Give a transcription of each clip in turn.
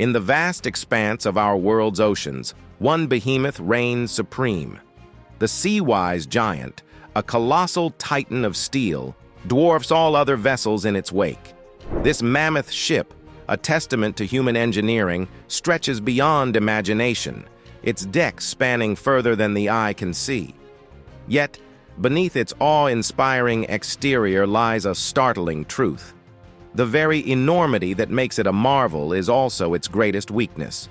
In the vast expanse of our world's oceans, one behemoth reigns supreme. The Seawise Giant, a colossal titan of steel, dwarfs all other vessels in its wake. This mammoth ship, a testament to human engineering, stretches beyond imagination, its decks spanning further than the eye can see. Yet, beneath its awe-inspiring exterior lies a startling truth. The very enormity that makes it a marvel is also its greatest weakness.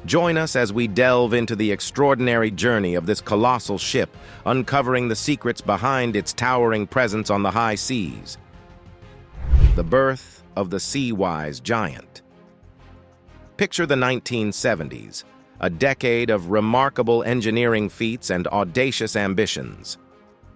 Join us as we delve into the extraordinary journey of this colossal ship, uncovering the secrets behind its towering presence on the high seas. The birth of the Seawise Giant. Picture the 1970s, a decade of remarkable engineering feats and audacious ambitions.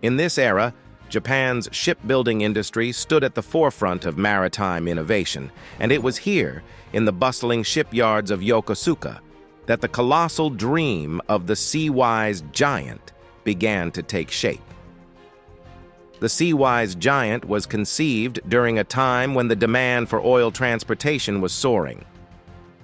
In this era, Japan's shipbuilding industry stood at the forefront of maritime innovation, and it was here, in the bustling shipyards of Yokosuka, that the colossal dream of the Seawise Giant began to take shape. The Seawise Giant was conceived during a time when the demand for oil transportation was soaring.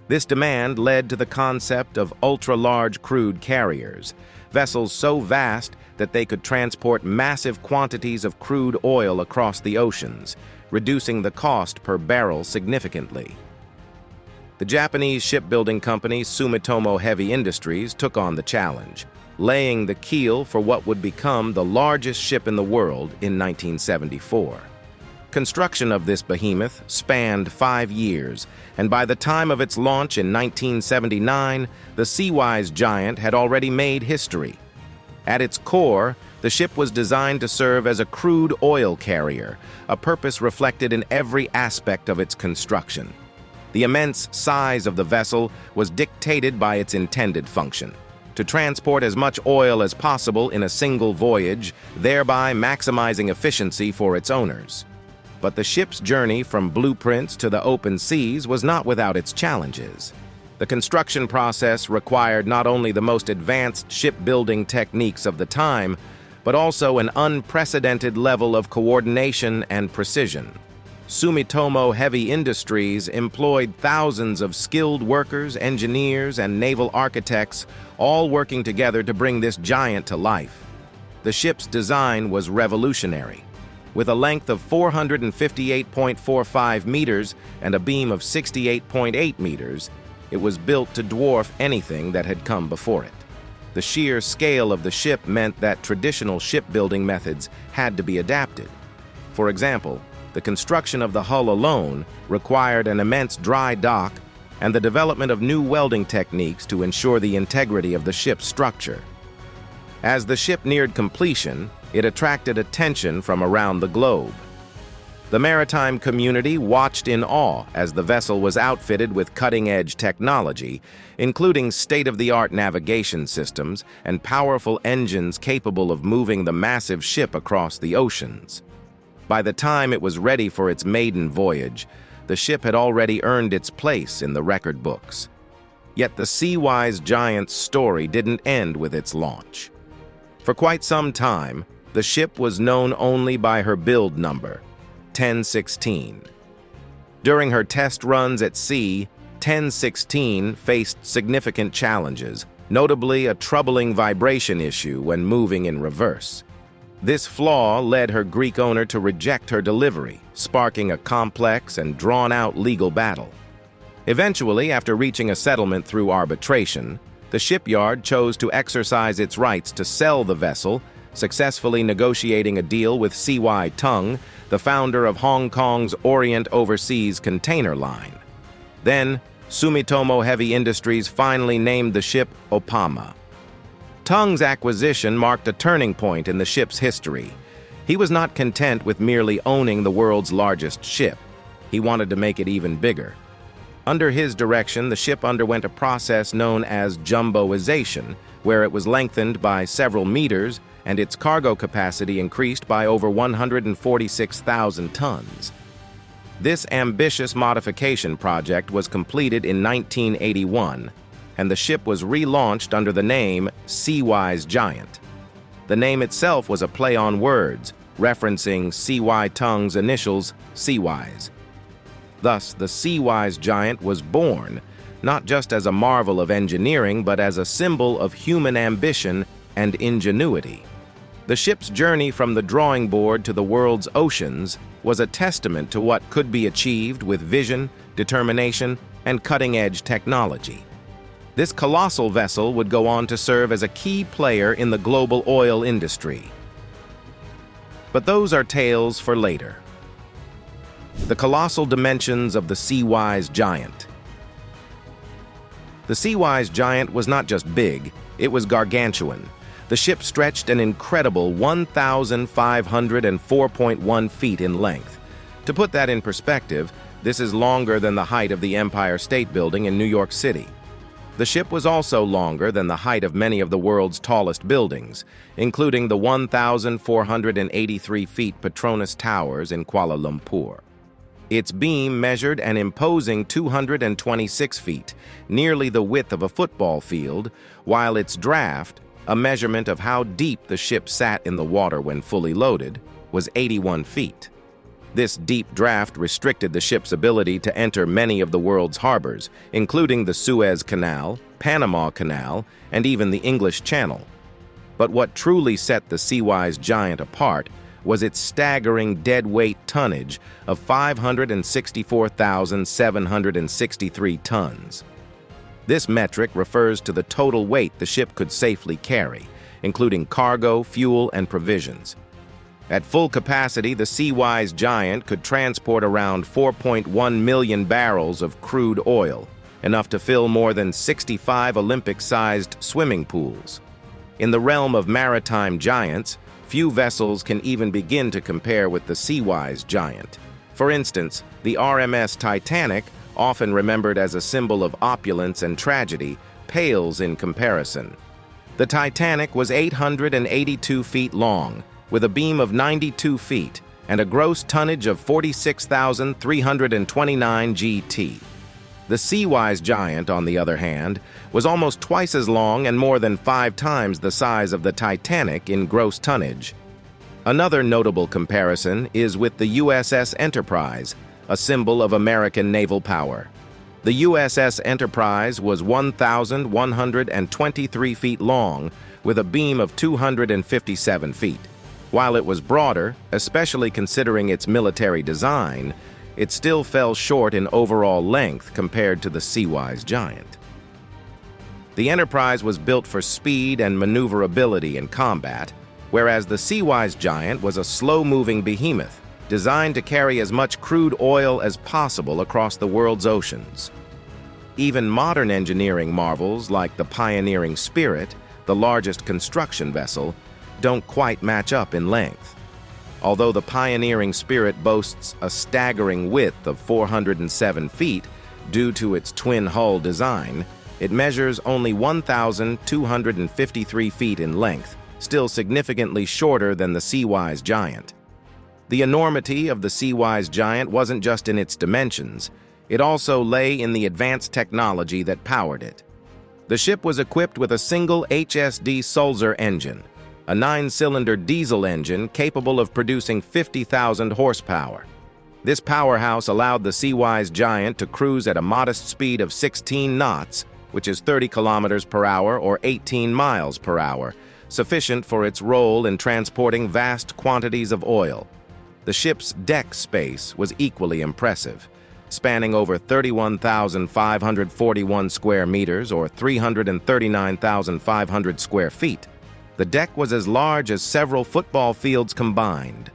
This demand led to the concept of ultra-large crude carriers, vessels so vast that they could transport massive quantities of crude oil across the oceans, reducing the cost per barrel significantly. The Japanese shipbuilding company Sumitomo Heavy Industries took on the challenge, laying the keel for what would become the largest ship in the world in 1974. Construction of this behemoth spanned 5 years, and by the time of its launch in 1979, the Seawise Giant had already made history. At its core, the ship was designed to serve as a crude oil carrier, a purpose reflected in every aspect of its construction. The immense size of the vessel was dictated by its intended function: to transport as much oil as possible in a single voyage, thereby maximizing efficiency for its owners. But the ship's journey from blueprints to the open seas was not without its challenges. The construction process required not only the most advanced shipbuilding techniques of the time, but also an unprecedented level of coordination and precision. Sumitomo Heavy Industries employed thousands of skilled workers, engineers, and naval architects, all working together to bring this giant to life. The ship's design was revolutionary. With a length of 458.45 meters and a beam of 68.8 meters, it was built to dwarf anything that had come before it. The sheer scale of the ship meant that traditional shipbuilding methods had to be adapted. For example, the construction of the hull alone required an immense dry dock and the development of new welding techniques to ensure the integrity of the ship's structure. As the ship neared completion, it attracted attention from around the globe. The maritime community watched in awe as the vessel was outfitted with cutting-edge technology, including state-of-the-art navigation systems and powerful engines capable of moving the massive ship across the oceans. By the time it was ready for its maiden voyage, the ship had already earned its place in the record books. Yet the Seawise Giant's story didn't end with its launch. For quite some time, the ship was known only by her build number, 1016. During her test runs at sea, 1016 faced significant challenges, notably a troubling vibration issue when moving in reverse. This flaw led her Greek owner to reject her delivery, sparking a complex and drawn-out legal battle. Eventually, after reaching a settlement through arbitration, the shipyard chose to exercise its rights to sell the vessel, successfully negotiating a deal with C.Y. Tung, the founder of Hong Kong's Orient Overseas Container Line. Then, Sumitomo Heavy Industries finally named the ship Opama. Tung's acquisition marked a turning point in the ship's history. He was not content with merely owning the world's largest ship. He wanted to make it even bigger. Under his direction, the ship underwent a process known as jumboization, where it was lengthened by several meters and its cargo capacity increased by over 146,000 tons. This ambitious modification project was completed in 1981, and the ship was relaunched under the name Seawise Giant. The name itself was a play on words, referencing C.Y. Tung's initials, Seawise. Thus, the Seawise Giant was born, not just as a marvel of engineering, but as a symbol of human ambition and ingenuity. The ship's journey from the drawing board to the world's oceans was a testament to what could be achieved with vision, determination, and cutting-edge technology. This colossal vessel would go on to serve as a key player in the global oil industry. But those are tales for later. The colossal dimensions of the Seawise Giant. The Seawise Giant was not just big, it was gargantuan. The ship stretched an incredible 1,504.1 feet in length. To put that in perspective, this is longer than the height of the Empire State Building in New York City. The ship was also longer than the height of many of the world's tallest buildings, including the 1,483 feet Petronas Towers in Kuala Lumpur. Its beam measured an imposing 226 feet, nearly the width of a football field, while its draft, a measurement of how deep the ship sat in the water when fully loaded, was 81 feet. This deep draft restricted the ship's ability to enter many of the world's harbors, including the Suez Canal, Panama Canal, and even the English Channel. But what truly set the Seawise Giant apart was its staggering deadweight tonnage of 564,763 tons. This metric refers to the total weight the ship could safely carry, including cargo, fuel, and provisions. At full capacity, the Seawise Giant could transport around 4.1 million barrels of crude oil, enough to fill more than 65 Olympic-sized swimming pools. In the realm of maritime giants, few vessels can even begin to compare with the Seawise Giant. For instance, the RMS Titanic, often remembered as a symbol of opulence and tragedy, pales in comparison. The Titanic was 882 feet long, with a beam of 92 feet and a gross tonnage of 46,329 GT. The Seawise Giant, on the other hand, was almost twice as long and more than 5 times the size of the Titanic in gross tonnage. Another notable comparison is with the USS Enterprise, a symbol of American naval power. The USS Enterprise was 1,123 feet long, with a beam of 257 feet. While it was broader, especially considering its military design, it still fell short in overall length compared to the Seawise Giant. The Enterprise was built for speed and maneuverability in combat, whereas the Seawise Giant was a slow-moving behemoth designed to carry as much crude oil as possible across the world's oceans. Even modern engineering marvels like the pioneering Spirit, the largest construction vessel, don't quite match up in length. Although the pioneering Spirit boasts a staggering width of 407 feet due to its twin-hull design, it measures only 1,253 feet in length, still significantly shorter than the Seawise Giant. The enormity of the Seawise Giant wasn't just in its dimensions, it also lay in the advanced technology that powered it. The ship was equipped with a single HSD Sulzer engine, a 9-cylinder diesel engine capable of producing 50,000 horsepower. This powerhouse allowed the Seawise Giant to cruise at a modest speed of 16 knots, which is 30 kilometers per hour or 18 miles per hour, sufficient for its role in transporting vast quantities of oil. The ship's deck space was equally impressive, spanning over 31,541 square meters or 339,500 square feet. The deck was as large as several football fields combined.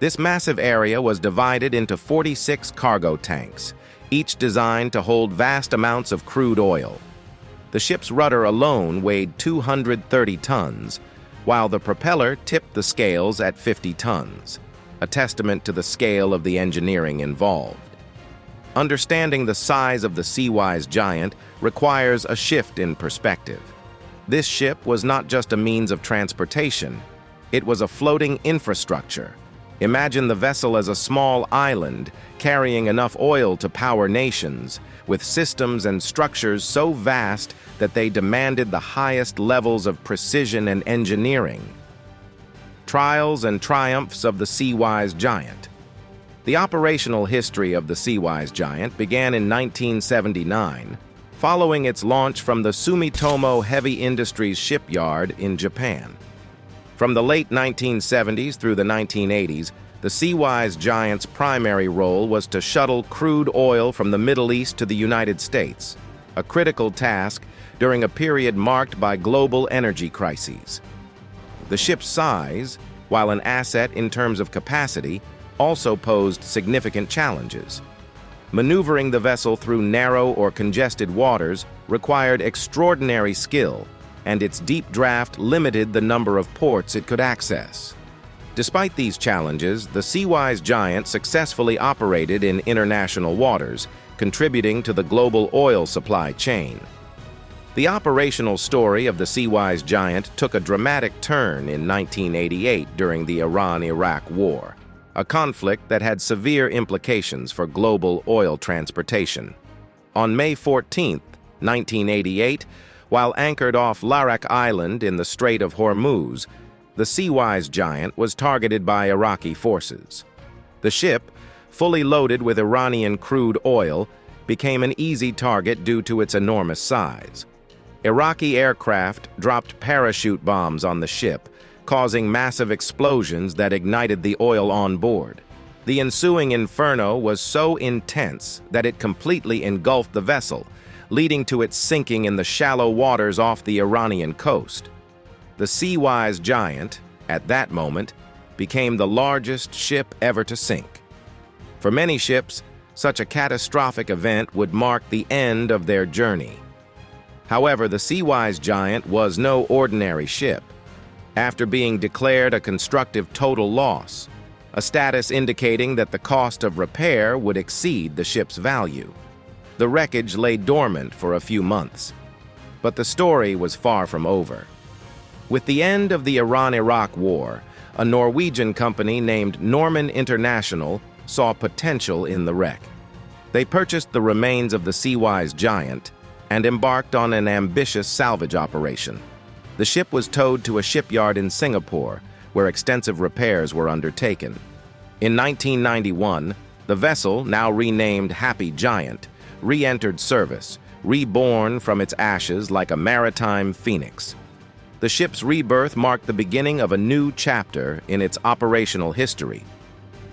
This massive area was divided into 46 cargo tanks, each designed to hold vast amounts of crude oil. The ship's rudder alone weighed 230 tons, while the propeller tipped the scales at 50 tons, a testament to the scale of the engineering involved. Understanding the size of the Seawise Giant requires a shift in perspective. This ship was not just a means of transportation, it was a floating infrastructure. Imagine the vessel as a small island carrying enough oil to power nations, with systems and structures so vast that they demanded the highest levels of precision and engineering. Trials and triumphs of the Seawise Giant. The operational history of the Seawise Giant began in 1979, following its launch from the Sumitomo Heavy Industries shipyard in Japan. From the late 1970s through the 1980s, the Seawise Giant's primary role was to shuttle crude oil from the Middle East to the United States, a critical task during a period marked by global energy crises. The ship's size, while an asset in terms of capacity, also posed significant challenges. Maneuvering the vessel through narrow or congested waters required extraordinary skill, and its deep draft limited the number of ports it could access. Despite these challenges, the Seawise Giant successfully operated in international waters, contributing to the global oil supply chain. The operational story of the Seawise Giant took a dramatic turn in 1988 during the Iran-Iraq War, a conflict that had severe implications for global oil transportation. On May 14, 1988, while anchored off Larak Island in the Strait of Hormuz, the Seawise Giant was targeted by Iraqi forces. The ship, fully loaded with Iranian crude oil, became an easy target due to its enormous size. Iraqi aircraft dropped parachute bombs on the ship, causing massive explosions that ignited the oil on board. The ensuing inferno was so intense that it completely engulfed the vessel, leading to its sinking in the shallow waters off the Iranian coast. The Seawise Giant, at that moment, became the largest ship ever to sink. For many ships, such a catastrophic event would mark the end of their journey. However, the Seawise Giant was no ordinary ship. After being declared a constructive total loss, a status indicating that the cost of repair would exceed the ship's value, the wreckage lay dormant for a few months. But the story was far from over. With the end of the Iran-Iraq War, a Norwegian company named Norman International saw potential in the wreck. They purchased the remains of the Seawise Giant and embarked on an ambitious salvage operation. The ship was towed to a shipyard in Singapore, where extensive repairs were undertaken. In 1991, the vessel, now renamed Happy Giant, re-entered service, reborn from its ashes like a maritime phoenix. The ship's rebirth marked the beginning of a new chapter in its operational history.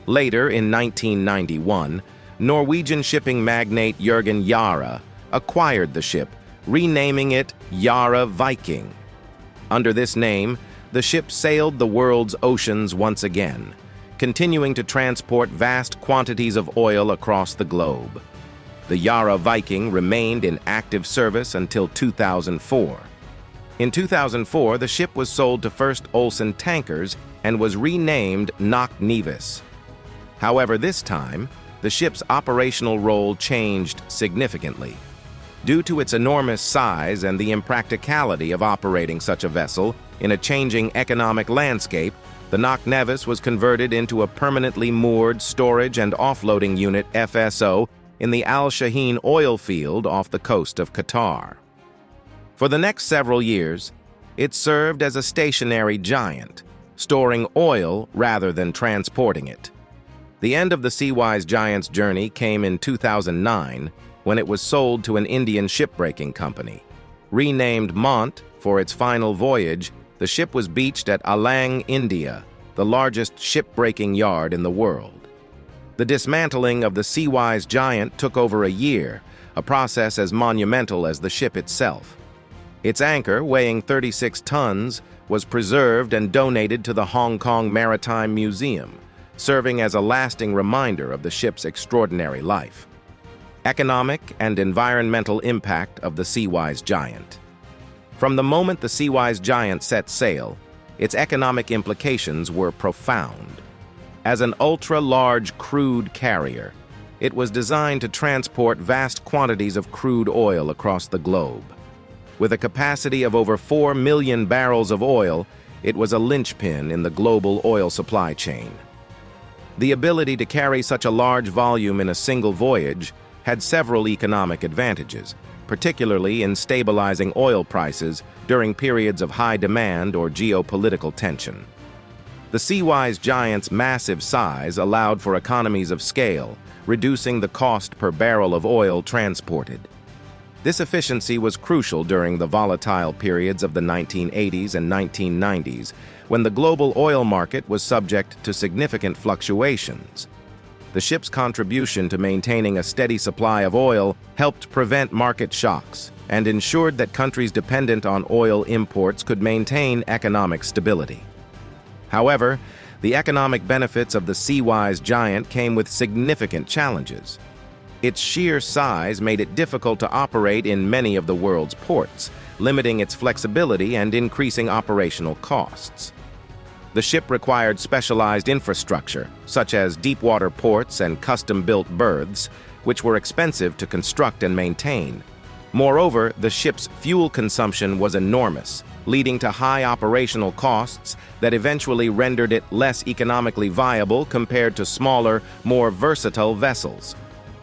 Later, in 1991, Norwegian shipping magnate Jørgen Yara acquired the ship, renaming it Yara Viking. Under this name, the ship sailed the world's oceans once again, continuing to transport vast quantities of oil across the globe. The Yara Viking remained in active service until 2004. In 2004, the ship was sold to First Olsen Tankers and was renamed Knock Nevis. However, this time, the ship's operational role changed significantly. Due to its enormous size and the impracticality of operating such a vessel in a changing economic landscape, the Knock Nevis was converted into a permanently moored storage and offloading unit FSO in the Al Shaheen oil field off the coast of Qatar. For the next several years, it served as a stationary giant, storing oil rather than transporting it. The end of the Seawise Giant's journey came in 2009 when it was sold to an Indian shipbreaking company. Renamed Mont for its final voyage, the ship was beached at Alang, India, the largest shipbreaking yard in the world. The dismantling of the Seawise Giant took over a year, a process as monumental as the ship itself. Its anchor, weighing 36 tons, was preserved and donated to the Hong Kong Maritime Museum, serving as a lasting reminder of the ship's extraordinary life. Economic and environmental impact of the Seawise Giant. From the moment the Seawise Giant set sail, its economic implications were profound. As an ultra-large crude carrier, it was designed to transport vast quantities of crude oil across the globe. With a capacity of over 4 million barrels of oil, it was a linchpin in the global oil supply chain. The ability to carry such a large volume in a single voyage had several economic advantages, particularly in stabilizing oil prices during periods of high demand or geopolitical tension. The Seawise Giant's massive size allowed for economies of scale, reducing the cost per barrel of oil transported. This efficiency was crucial during the volatile periods of the 1980s and 1990s, when the global oil market was subject to significant fluctuations. The ship's contribution to maintaining a steady supply of oil helped prevent market shocks and ensured that countries dependent on oil imports could maintain economic stability. However, the economic benefits of the Seawise Giant came with significant challenges. Its sheer size made it difficult to operate in many of the world's ports, limiting its flexibility and increasing operational costs. The ship required specialized infrastructure, such as deep-water ports and custom-built berths, which were expensive to construct and maintain. Moreover, the ship's fuel consumption was enormous, leading to high operational costs that eventually rendered it less economically viable compared to smaller, more versatile vessels.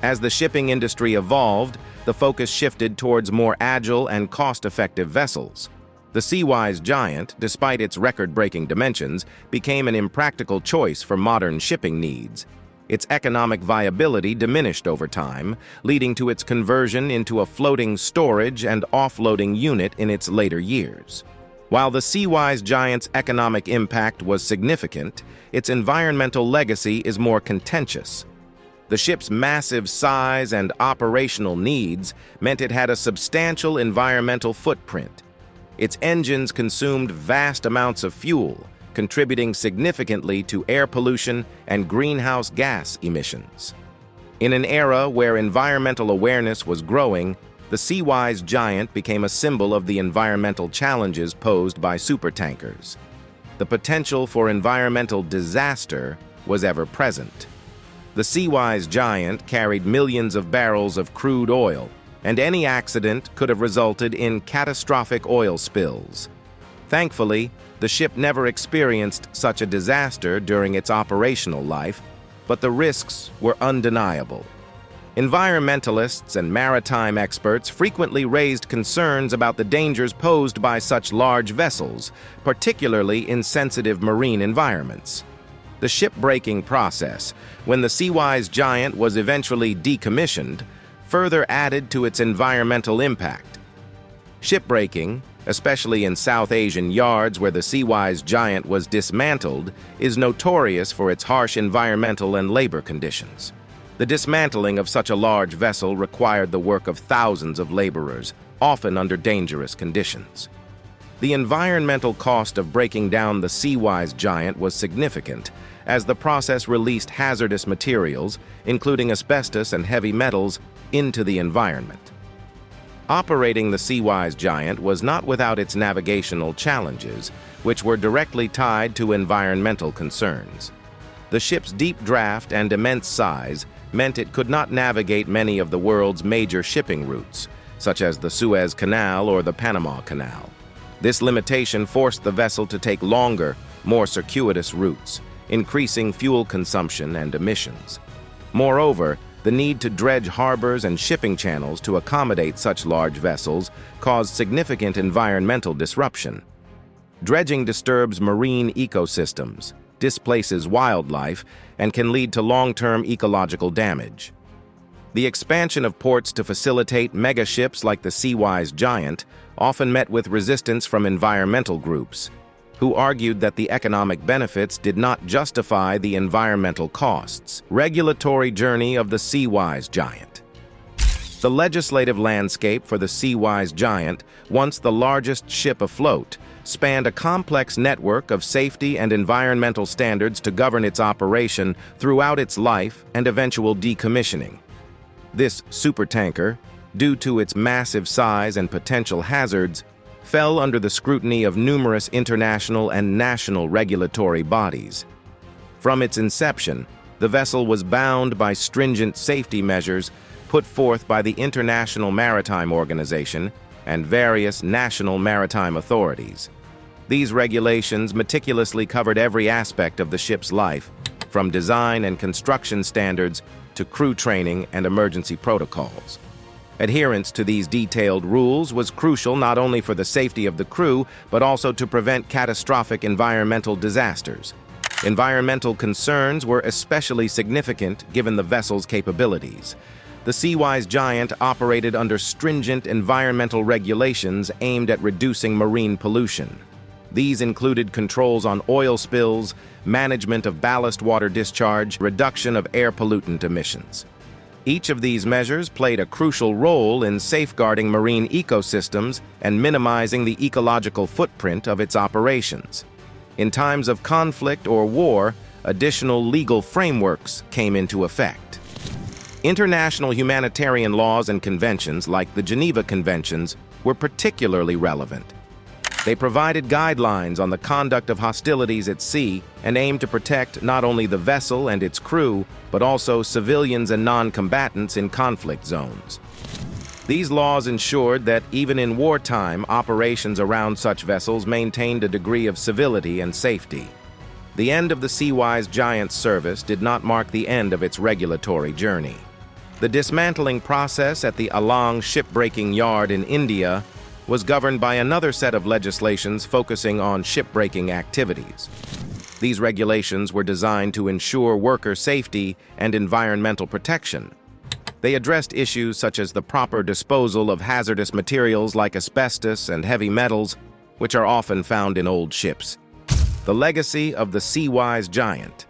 As the shipping industry evolved, the focus shifted towards more agile and cost-effective vessels. The Seawise Giant, despite its record-breaking dimensions, became an impractical choice for modern shipping needs. Its economic viability diminished over time, leading to its conversion into a floating storage and offloading unit in its later years. While the Seawise Giant's economic impact was significant, its environmental legacy is more contentious. The ship's massive size and operational needs meant it had a substantial environmental footprint. Its engines consumed vast amounts of fuel, contributing significantly to air pollution and greenhouse gas emissions. In an era where environmental awareness was growing, the Seawise Giant became a symbol of the environmental challenges posed by supertankers. The potential for environmental disaster was ever present. The Seawise Giant carried millions of barrels of crude oil, and any accident could have resulted in catastrophic oil spills. Thankfully, the ship never experienced such a disaster during its operational life, but the risks were undeniable. Environmentalists and maritime experts frequently raised concerns about the dangers posed by such large vessels, particularly in sensitive marine environments. The shipbreaking process, when the Seawise Giant was eventually decommissioned, further added to its environmental impact. Shipbreaking, especially in South Asian yards where the Seawise Giant was dismantled, is notorious for its harsh environmental and labor conditions. The dismantling of such a large vessel required the work of thousands of laborers, often under dangerous conditions. The environmental cost of breaking down the Seawise Giant was significant, as the process released hazardous materials, including asbestos and heavy metals, into the environment. Operating the Seawise Giant was not without its navigational challenges, which were directly tied to environmental concerns. The ship's deep draft and immense size meant it could not navigate many of the world's major shipping routes, such as the Suez Canal or the Panama Canal. This limitation forced the vessel to take longer, more circuitous routes, increasing fuel consumption and emissions. Moreover, the need to dredge harbors and shipping channels to accommodate such large vessels caused significant environmental disruption. Dredging disturbs marine ecosystems, displaces wildlife, and can lead to long-term ecological damage. The expansion of ports to facilitate megaships like the Seawise Giant often met with resistance from environmental groups, who argued that the economic benefits did not justify the environmental costs. Regulatory journey of the Seawise Giant. The legislative landscape for the Seawise Giant, once the largest ship afloat, spanned a complex network of safety and environmental standards to govern its operation throughout its life and eventual decommissioning. This supertanker, due to its massive size and potential hazards, fell under the scrutiny of numerous international and national regulatory bodies. From its inception, the vessel was bound by stringent safety measures put forth by the International Maritime Organization and various national maritime authorities. These regulations meticulously covered every aspect of the ship's life, from design and construction standards to crew training and emergency protocols. Adherence to these detailed rules was crucial not only for the safety of the crew, but also to prevent catastrophic environmental disasters. Environmental concerns were especially significant given the vessel's capabilities. The Seawise Giant operated under stringent environmental regulations aimed at reducing marine pollution. These included controls on oil spills, management of ballast water discharge, reduction of air pollutant emissions. Each of these measures played a crucial role in safeguarding marine ecosystems and minimizing the ecological footprint of its operations. In times of conflict or war, additional legal frameworks came into effect. International humanitarian laws and conventions, like the Geneva Conventions, were particularly relevant. They provided guidelines on the conduct of hostilities at sea and aimed to protect not only the vessel and its crew, but also civilians and non-combatants in conflict zones. These laws ensured that even in wartime, operations around such vessels maintained a degree of civility and safety. The end of the Seawise Giant's service did not mark the end of its regulatory journey. The dismantling process at the Alang shipbreaking yard in India was governed by another set of legislations focusing on shipbreaking activities. These regulations were designed to ensure worker safety and environmental protection. They addressed issues such as the proper disposal of hazardous materials like asbestos and heavy metals, which are often found in old ships. The legacy of the Seawise Giant.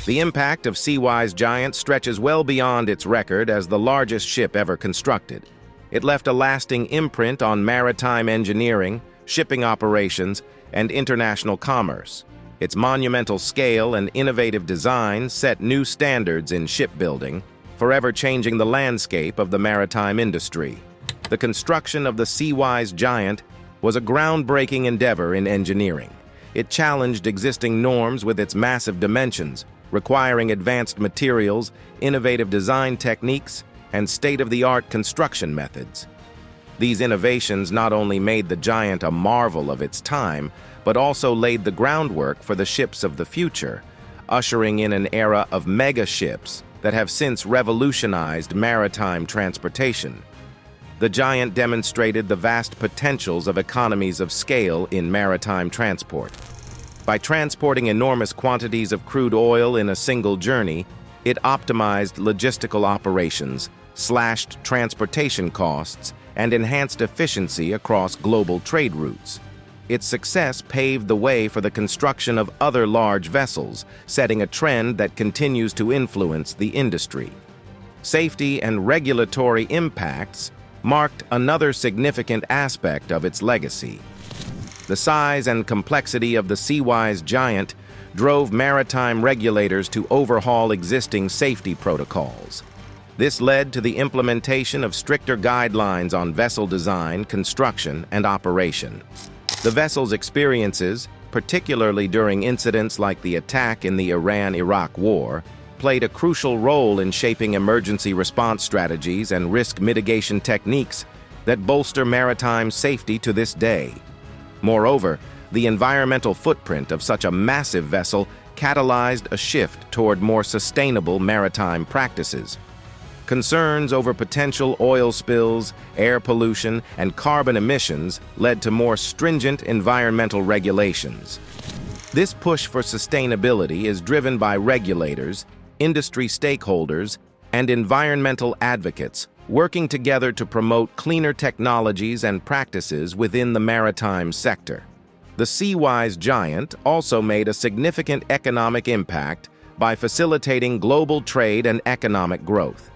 The impact of Seawise Giant stretches well beyond its record as the largest ship ever constructed. It left a lasting imprint on maritime engineering, shipping operations, and international commerce. Its monumental scale and innovative design set new standards in shipbuilding, forever changing the landscape of the maritime industry. The construction of the Seawise Giant was a groundbreaking endeavor in engineering. It challenged existing norms with its massive dimensions, requiring advanced materials, innovative design techniques, and state-of-the-art construction methods. These innovations not only made the Giant a marvel of its time, but also laid the groundwork for the ships of the future, ushering in an era of mega ships that have since revolutionized maritime transportation. The Giant demonstrated the vast potentials of economies of scale in maritime transport. By transporting enormous quantities of crude oil in a single journey, it optimized logistical operations, slashed transportation costs, and enhanced efficiency across global trade routes. Its success paved the way for the construction of other large vessels, setting a trend that continues to influence the industry. Safety and regulatory impacts marked another significant aspect of its legacy. The size and complexity of the Seawise Giant drove maritime regulators to overhaul existing safety protocols. This led to the implementation of stricter guidelines on vessel design, construction, and operation. The vessel's experiences, particularly during incidents like the attack in the Iran-Iraq War, played a crucial role in shaping emergency response strategies and risk mitigation techniques that bolster maritime safety to this day. Moreover, the environmental footprint of such a massive vessel catalyzed a shift toward more sustainable maritime practices. Concerns over potential oil spills, air pollution, and carbon emissions led to more stringent environmental regulations. This push for sustainability is driven by regulators, industry stakeholders, and environmental advocates working together to promote cleaner technologies and practices within the maritime sector. The Seawise Giant also made a significant economic impact by facilitating global trade and economic growth.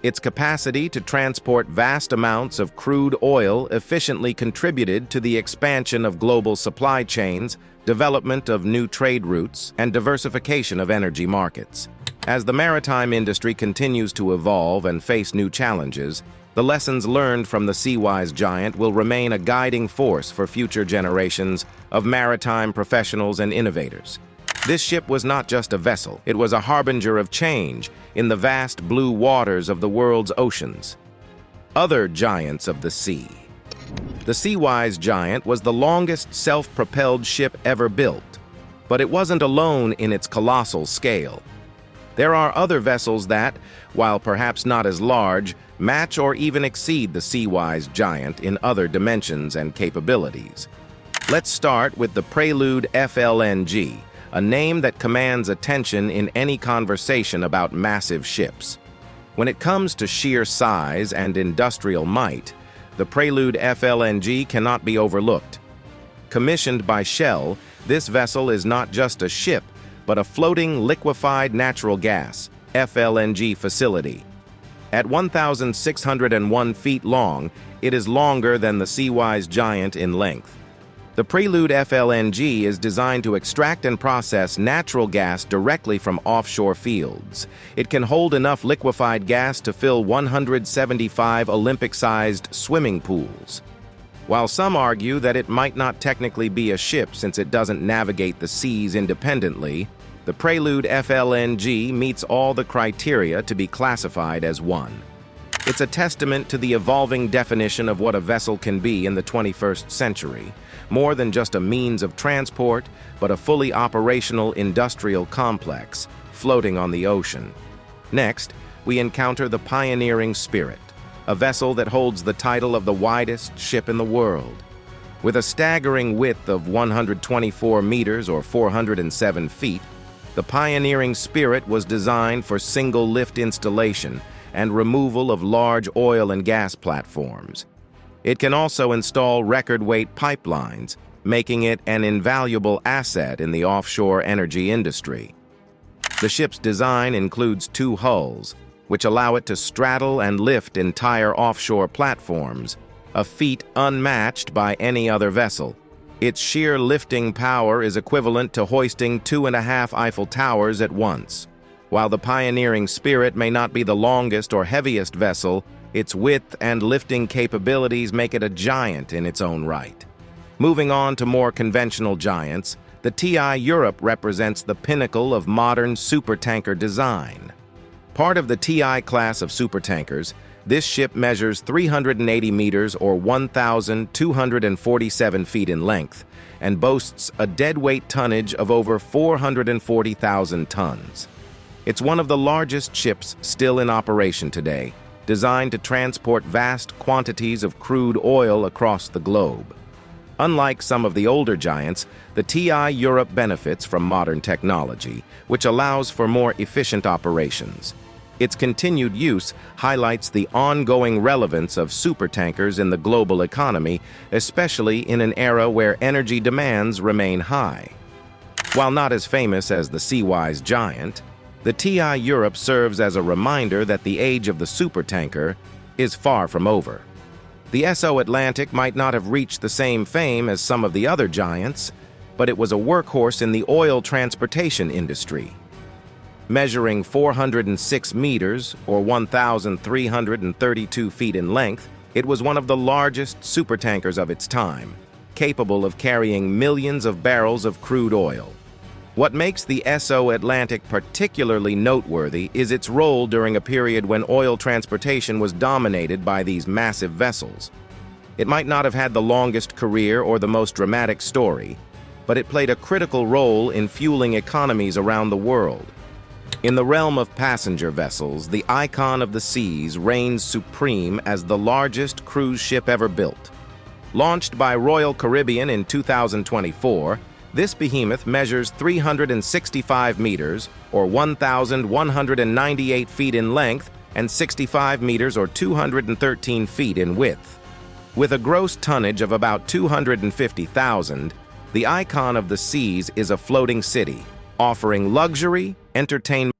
Its capacity to transport vast amounts of crude oil efficiently contributed to the expansion of global supply chains, development of new trade routes, and diversification of energy markets. As the maritime industry continues to evolve and face new challenges, the lessons learned from the Seawise Giant will remain a guiding force for future generations of maritime professionals and innovators. This ship was not just a vessel, it was a harbinger of change in the vast blue waters of the world's oceans. Other giants of the sea. The Seawise Giant was the longest self-propelled ship ever built, but it wasn't alone in its colossal scale. There are other vessels that, while perhaps not as large, match or even exceed the Seawise Giant in other dimensions and capabilities. Let's start with the Prelude FLNG, a name that commands attention in any conversation about massive ships. When it comes to sheer size and industrial might, the Prelude FLNG cannot be overlooked. Commissioned by Shell, this vessel is not just a ship, but a floating liquefied natural gas (FLNG) facility. At 1,601 feet long, it is longer than the Seawise Giant in length. The Prelude FLNG is designed to extract and process natural gas directly from offshore fields. It can hold enough liquefied gas to fill 175 Olympic-sized swimming pools. While some argue that it might not technically be a ship since it doesn't navigate the seas independently, the Prelude FLNG meets all the criteria to be classified as one. It's a testament to the evolving definition of what a vessel can be in the 21st century, more than just a means of transport, but a fully operational industrial complex floating on the ocean. Next, we encounter the Pioneering Spirit, a vessel that holds the title of the widest ship in the world. With a staggering width of 124 meters or 407 feet, the Pioneering Spirit was designed for single-lift installation and removal of large oil and gas platforms. It can also install record-weight pipelines, making it an invaluable asset in the offshore energy industry. The ship's design includes two hulls, which allow it to straddle and lift entire offshore platforms, a feat unmatched by any other vessel. Its sheer lifting power is equivalent to hoisting 2.5 Eiffel Towers at once. While the Pioneering Spirit may not be the longest or heaviest vessel, its width and lifting capabilities make it a giant in its own right. Moving on to more conventional giants, the TI Europe represents the pinnacle of modern supertanker design. Part of the TI class of supertankers, this ship measures 380 meters or 1,247 feet in length and boasts a deadweight tonnage of over 440,000 tons. It's one of the largest ships still in operation today, designed to transport vast quantities of crude oil across the globe. Unlike some of the older giants, the TI Europe benefits from modern technology, which allows for more efficient operations. Its continued use highlights the ongoing relevance of supertankers in the global economy, especially in an era where energy demands remain high. While not as famous as the Seawise Giant, the TI Europe serves as a reminder that the age of the supertanker is far from over. The SO Atlantic might not have reached the same fame as some of the other giants, but it was a workhorse in the oil transportation industry. Measuring 406 meters, or 1,332 feet in length, it was one of the largest supertankers of its time, capable of carrying millions of barrels of crude oil. What makes the SO Atlantic particularly noteworthy is its role during a period when oil transportation was dominated by these massive vessels. It might not have had the longest career or the most dramatic story, but it played a critical role in fueling economies around the world. In the realm of passenger vessels, the Icon of the Seas reigns supreme as the largest cruise ship ever built. Launched by Royal Caribbean in 2024, this behemoth measures 365 meters, or 1,198 feet in length, and 65 meters, or 213 feet in width. With a gross tonnage of about 250,000, the Icon of the Seas is a floating city, offering luxury, entertainment,